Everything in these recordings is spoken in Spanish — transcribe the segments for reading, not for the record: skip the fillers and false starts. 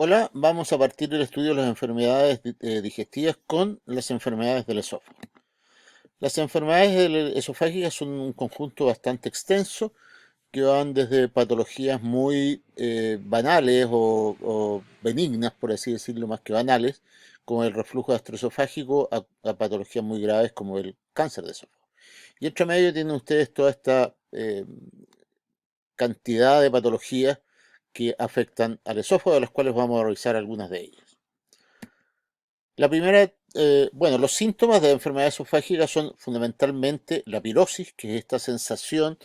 Hola, vamos a partir el estudio de las enfermedades digestivas con las enfermedades del esófago. Las enfermedades esofágicas son un conjunto bastante extenso que van desde patologías muy banales o benignas, por así decirlo, más que banales, como el reflujo gastroesofágico, a patologías muy graves como el cáncer de esófago. Y entre medio tienen ustedes toda esta cantidad de patologías que afectan al esófago, de las cuales vamos a revisar algunas de ellas. La primera, bueno, los síntomas de enfermedad esofágica son fundamentalmente la pirosis, que es esta sensación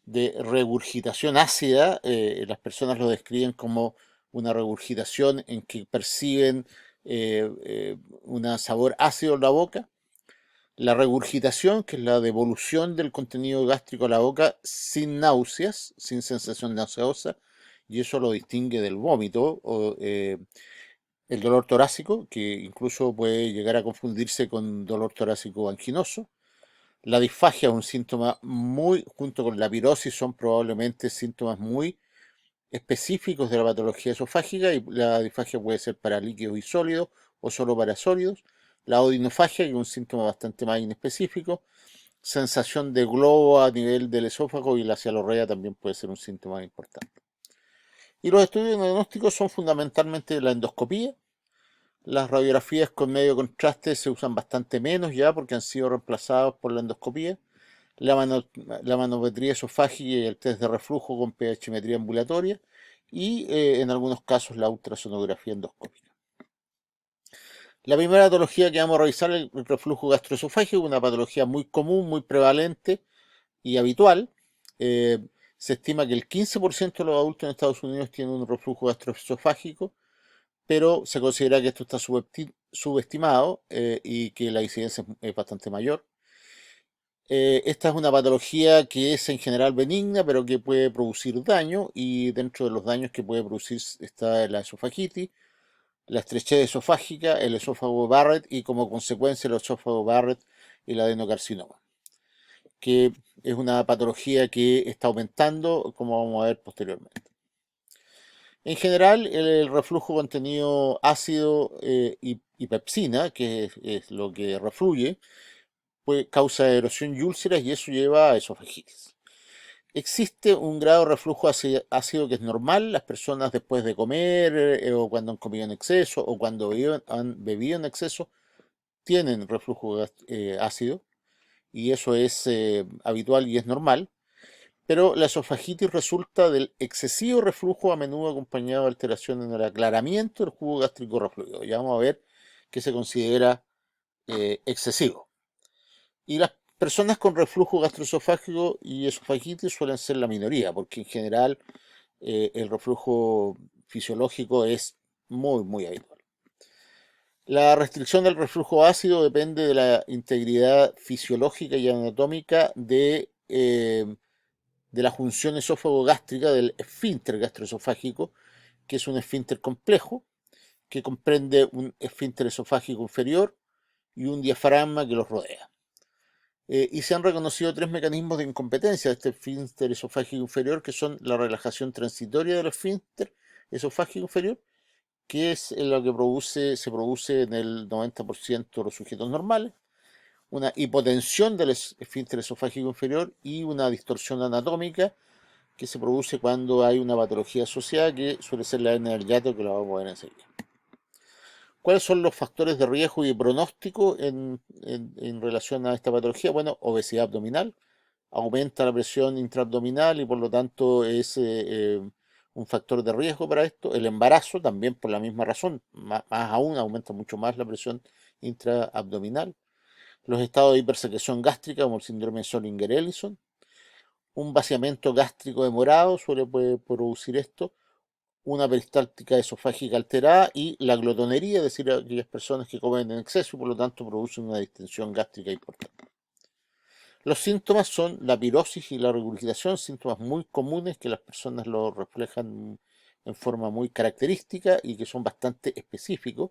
de regurgitación ácida. Las personas lo describen como una regurgitación en que perciben un sabor ácido en la boca. La regurgitación, que es la devolución del contenido gástrico a la boca sin náuseas, sin sensación nauseosa, y eso lo distingue del vómito. El dolor torácico, que incluso puede llegar a confundirse con dolor torácico anginoso. La disfagia es un síntoma muy, junto con la pirosis, son probablemente síntomas muy específicos de la patología esofágica, y la disfagia puede ser para líquidos y sólidos o solo para sólidos. La odinofagia, que es un síntoma bastante más inespecífico. Sensación de globo a nivel del esófago, y la cialorrea también puede ser un síntoma importante. Y los estudios diagnósticos son fundamentalmente la endoscopía. Las radiografías con medio contraste se usan bastante menos ya porque han sido reemplazados por la endoscopía. La, mano- la manometría esofágica y el test de reflujo con pHmetría ambulatoria, y en algunos casos la ultrasonografía endoscópica. La primera patología que vamos a revisar es el reflujo gastroesofágico, una patología muy común, muy prevalente y habitual. Eh, Se estima que el 15% de los adultos en Estados Unidos tienen un reflujo gastroesofágico, pero se considera que esto está subestimado, y que la incidencia es bastante mayor. Esta es una patología que es en general benigna, pero que puede producir daño, y dentro de los daños que puede producir está la esofagitis, la estrechez esofágica, el esófago Barrett y como consecuencia el esófago Barrett y el adenocarcinoma, que es una patología que está aumentando, como vamos a ver posteriormente. En general, el reflujo contenido ácido y pepsina, que es lo que refluye, pues causa erosión y úlceras, y eso lleva a esofagitis. Existe un grado de reflujo ácido que es normal. Las personas después de comer, o cuando han comido en exceso, o cuando han bebido en exceso, tienen reflujo ácido, y eso es habitual y es normal. Pero la esofagitis resulta del excesivo reflujo, a menudo acompañado de alteraciones en el aclaramiento del jugo gástrico refluido. Ya vamos a ver qué se considera excesivo. Y las personas con reflujo gastroesofágico y esofagitis suelen ser la minoría, porque en general el reflujo fisiológico es muy, muy habitual. La restricción del reflujo ácido depende de la integridad fisiológica y anatómica de la función esófago-gástrica del esfínter gastroesofágico, que es un esfínter complejo que comprende un esfínter esofágico inferior y un diafragma que los rodea. Y se han reconocido tres mecanismos de incompetencia de este esfínter esofágico inferior, que son la relajación transitoria del esfínter esofágico inferior, que es lo que se produce en el 90% de los sujetos normales, una hipotensión del esfínter esofágico inferior, y una distorsión anatómica que se produce cuando hay una patología asociada, que suele ser la hernia del hiato, que la vamos a ver enseguida. ¿Cuáles son los factores de riesgo y pronóstico en relación a esta patología? Bueno, obesidad abdominal, aumenta la presión intraabdominal y por lo tanto es un factor de riesgo para esto. El embarazo también por la misma razón, más aún aumenta mucho más la presión intraabdominal. Los estados de hipersecreción gástrica, como el síndrome de Solinger-Ellison. Un vaciamiento gástrico demorado puede producir esto. Una peristáltica esofágica alterada, y la glotonería, es decir, aquellas personas que comen en exceso y por lo tanto producen una distensión gástrica importante. Los síntomas son la pirosis y la regurgitación, síntomas muy comunes que las personas lo reflejan en forma muy característica y que son bastante específicos.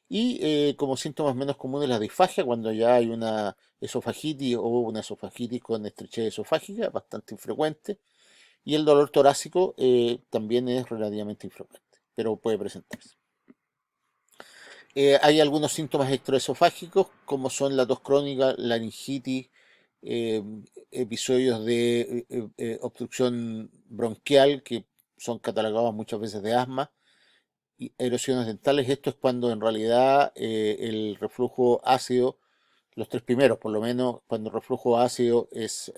Y como síntomas menos comunes, la disfagia, cuando ya hay una esofagitis o una esofagitis con estrechez esofágica, bastante infrecuente. Y el dolor torácico también es relativamente infrecuente. pero puede presentarse. Hay algunos síntomas extraesofágicos, como son la tos crónica, laringitis, eh, episodios de obstrucción bronquial, que son catalogados muchas veces de asma, y erosiones dentales. Esto es cuando en realidad el reflujo ácido, los tres primeros por lo menos, cuando el reflujo ácido es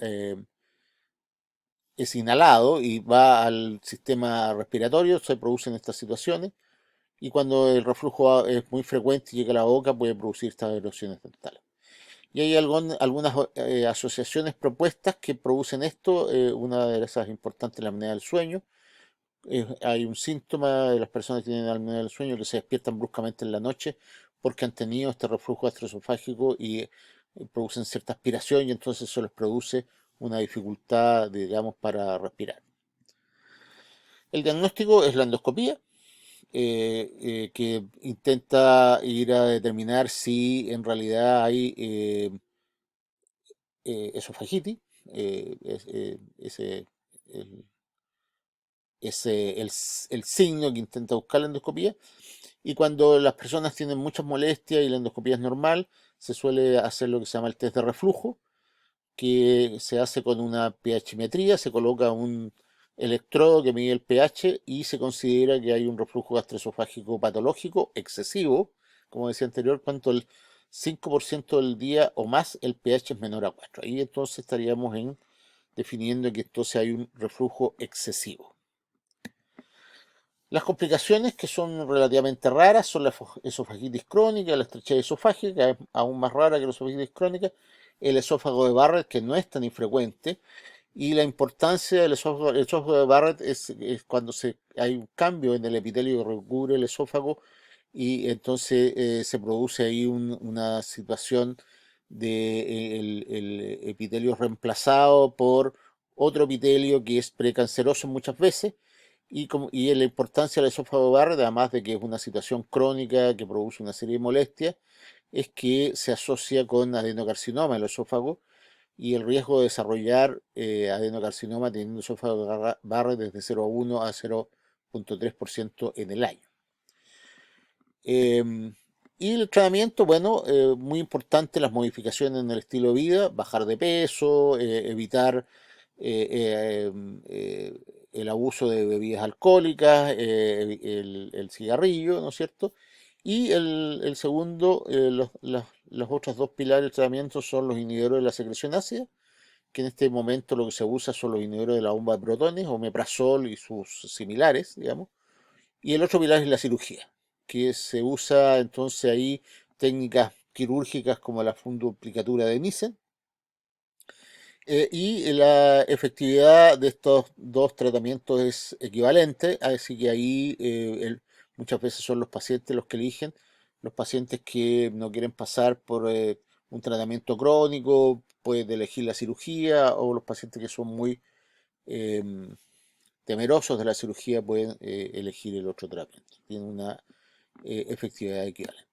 inhalado y va al sistema respiratorio, se producen estas situaciones. Y cuando el reflujo es muy frecuente y llega a la boca, puede producir estas erosiones dentales. Y hay algunas asociaciones propuestas que producen esto. Una de esas importantes es la apnea del sueño. Hay un síntoma de las personas que tienen apnea del sueño que se despiertan bruscamente en la noche porque han tenido este reflujo gastroesofágico y producen cierta aspiración, y entonces eso les produce una dificultad, digamos, para respirar. El diagnóstico es la endoscopía, que intenta ir a determinar si en realidad hay esofagitis. Ese el, el signo que intenta buscar la endoscopía. Y cuando las personas tienen muchas molestias y la endoscopía es normal, se suele hacer lo que se llama el test de reflujo, que se hace con una pHmetría. Se coloca un electrodo que mide el pH y se considera que hay un reflujo gastroesofágico patológico excesivo, como decía anterior, cuando el 5% del día o más el pH es menor a 4. Ahí entonces estaríamos definiendo que entonces hay un reflujo excesivo. Las complicaciones, que son relativamente raras, son la esofagitis crónica, la estrechez esofágica, que es aún más rara que la esofagitis crónica, el esófago de Barrett, que no es tan infrecuente, y la importancia del esófago de Barrett es cuando hay un cambio en el epitelio que recubre el esófago, y entonces se produce ahí una situación de el epitelio reemplazado por otro epitelio que es precanceroso muchas veces. Y la importancia del esófago de Barrett, además de que es una situación crónica que produce una serie de molestias, es que se asocia con adenocarcinoma del esófago, y el riesgo de desarrollar adenocarcinoma teniendo esófago de Barrett desde 0,1 a 0,3% en el año. Y el tratamiento, bueno, muy importante las modificaciones en el estilo de vida: bajar de peso, evitar el abuso de bebidas alcohólicas, el cigarrillo, ¿no es cierto? Y el segundo, los otros dos pilares del tratamiento son los inhibidores de la secreción ácida, que en este momento lo que se usa son los inhibidores de la bomba de protones, omeprazol y sus similares, digamos. Y el otro pilar es la cirugía, que se usa entonces ahí técnicas quirúrgicas como la fundoplicatura de Nissen. Y la efectividad de estos dos tratamientos es equivalente, así que ahí muchas veces son los pacientes los que eligen. Los pacientes que no quieren pasar por un tratamiento crónico pueden elegir la cirugía, o los pacientes que son muy em, temerosos de la cirugía pueden elegir el otro tratamiento. Tiene una efectividad equivalente.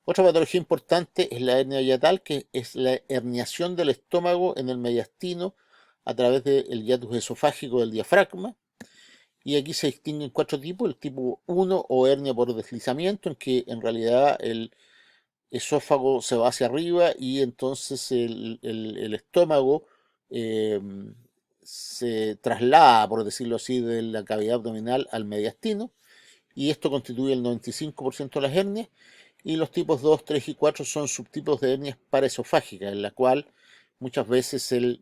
Otra patología importante es la hernia hiatal, que es la herniación del estómago en el mediastino a través del hiatus esofágico del diafragma. Y aquí se distinguen cuatro tipos: el tipo 1, o hernia por deslizamiento, en que en realidad el esófago se va hacia arriba y entonces el estómago eh, se traslada, por decirlo así, de la cavidad abdominal al mediastino, y esto constituye el 95% de las hernias. Y los tipos 2, 3 y 4 son subtipos de hernias paraesofágicas, en la cual muchas veces el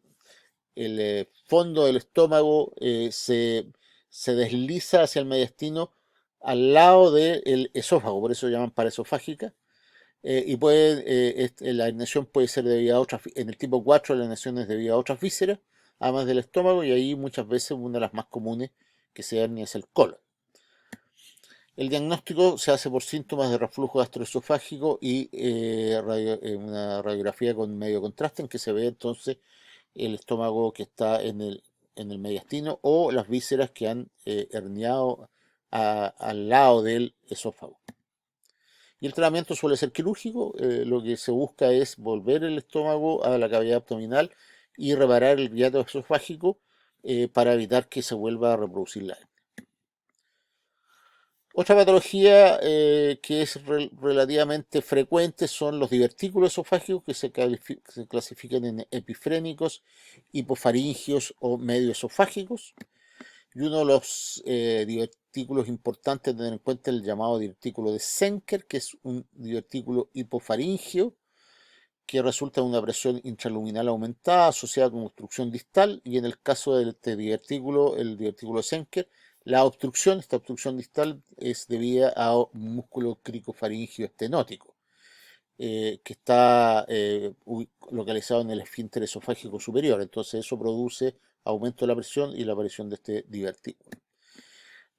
fondo del estómago se desliza hacia el mediastino al lado del esófago, por eso se llaman paraesofágicas. La herniación puede ser debida a otras, en el tipo 4 la herniación es debida a otras vísceras, además del estómago, y ahí muchas veces una de las más comunes que se hernia es el colon. El diagnóstico se hace por síntomas de reflujo gastroesofágico y una radiografía con medio contraste, en que se ve entonces el estómago que está en el mediastino, o las vísceras que han herniado al lado del esófago. Y el tratamiento suele ser quirúrgico. Lo que se busca es volver el estómago a la cavidad abdominal y reparar el hiato esofágico para evitar que se vuelva a reproducir la hernia. Otra patología que es relativamente frecuente son los divertículos esofágicos que se clasifican en epifrénicos, hipofaringios o medioesofágicos. Y uno de los divertículos importantes a tener en cuenta es el llamado divertículo de Zenker, que es un divertículo hipofaringio que resulta en una presión intraluminal aumentada asociada con obstrucción distal, y en el caso de este divertículo, el divertículo de Zenker, esta obstrucción distal es debida a un músculo cricofaringio estenótico, que está localizado en el esfínter esofágico superior. Entonces eso produce aumento de la presión y la aparición de este divertículo.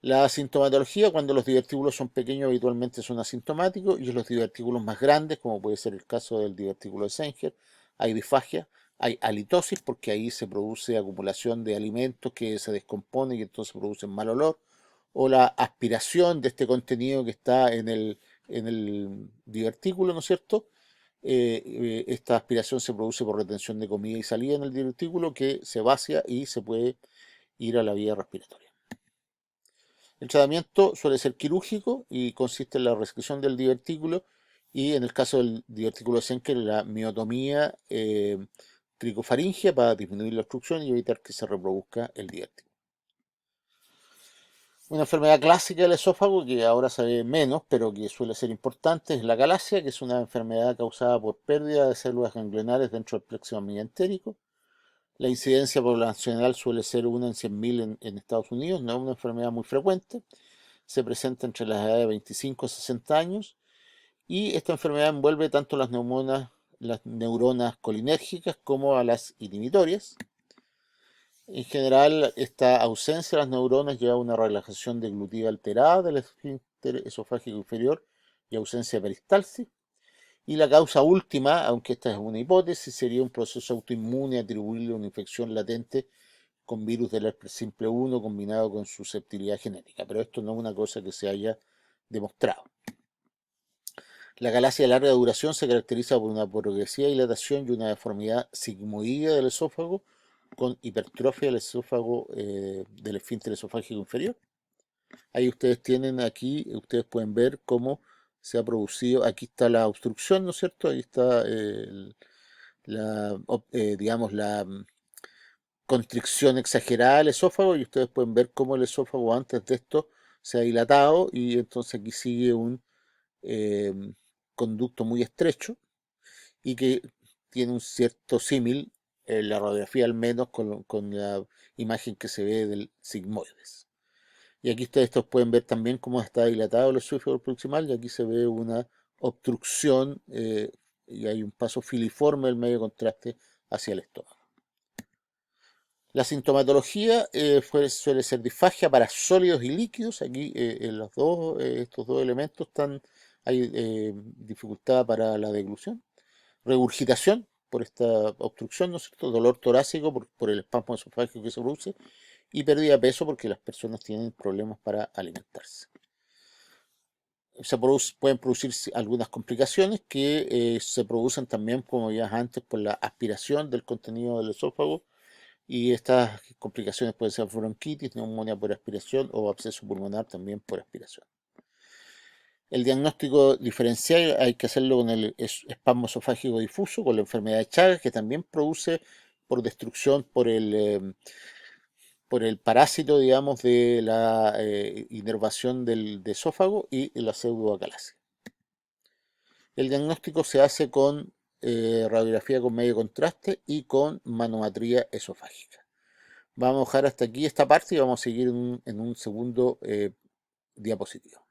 La sintomatología, cuando los divertículos son pequeños, habitualmente son asintomáticos, y en los divertículos más grandes, como puede ser el caso del divertículo de Sanger, hay disfagia, hay halitosis, porque ahí se produce acumulación de alimentos que se descomponen y entonces producen mal olor, o la aspiración de este contenido que está en el divertículo, ¿no es cierto? Esta aspiración se produce por retención de comida y salida en el divertículo, que se vacía y se puede ir a la vía respiratoria. El tratamiento suele ser quirúrgico y consiste en la resección del divertículo, y en el caso del divertículo de Zenker, la miotomía cricofaringia para disminuir la obstrucción y evitar que se reproduzca el divertículo. Una enfermedad clásica del esófago que ahora se ve menos, pero que suele ser importante, es la galasia, que es una enfermedad causada por pérdida de células ganglionares dentro del plexo mamillo-entérico. La incidencia poblacional suele ser 1 en 100.000 en Estados Unidos, no es una enfermedad muy frecuente. Se presenta entre las edades de 25 a 60 años, y esta enfermedad envuelve tanto las neuronas colinérgicas como a las inhibitorias. En general, esta ausencia de las neuronas lleva a una relajación deglutiva alterada del esfínter esofágico inferior y ausencia de peristalsis. Y la causa última, aunque esta es una hipótesis, sería un proceso autoinmune atribuible a una infección latente con virus del herpes simple 1 combinado con susceptibilidad genética. Pero esto no es una cosa que se haya demostrado. La galasia de larga duración se caracteriza por una progresiva dilatación y una deformidad sigmoidea del esófago, con hipertrofia del esófago, del esfínter esofágico inferior. Ahí ustedes tienen, aquí ustedes pueden ver cómo se ha producido. Aquí está la obstrucción, ¿no es cierto? Ahí está digamos, la constricción exagerada del esófago, y ustedes pueden ver cómo el esófago antes de esto se ha dilatado, y entonces aquí sigue un eh, conducto muy estrecho y que tiene un cierto símil, en la radiografía al menos, con la imagen que se ve del sigmoides. Y aquí ustedes pueden ver también cómo está dilatado el esófago proximal, y aquí se ve una obstrucción, y hay un paso filiforme del medio contraste hacia el estómago. La sintomatología suele ser disfagia para sólidos y líquidos. Aquí en estos dos elementos hay dificultad para la deglución. Regurgitación por esta obstrucción, ¿no es cierto? Dolor torácico por el espasmo esofágico que se produce, y pérdida de peso porque las personas tienen problemas para alimentarse. Pueden producir algunas complicaciones que se producen también, como ya antes, por la aspiración del contenido del esófago, y estas complicaciones pueden ser bronquitis, neumonía por aspiración o absceso pulmonar también por aspiración. El diagnóstico diferencial hay que hacerlo con el espasmo esofágico difuso, con la enfermedad de Chagas, que también produce por destrucción por el parásito, digamos, de la inervación del esófago, y la pseudoacalasia. El diagnóstico se hace con radiografía con medio contraste y con manometría esofágica. Vamos a dejar hasta aquí esta parte y vamos a seguir en un segundo diapositivo.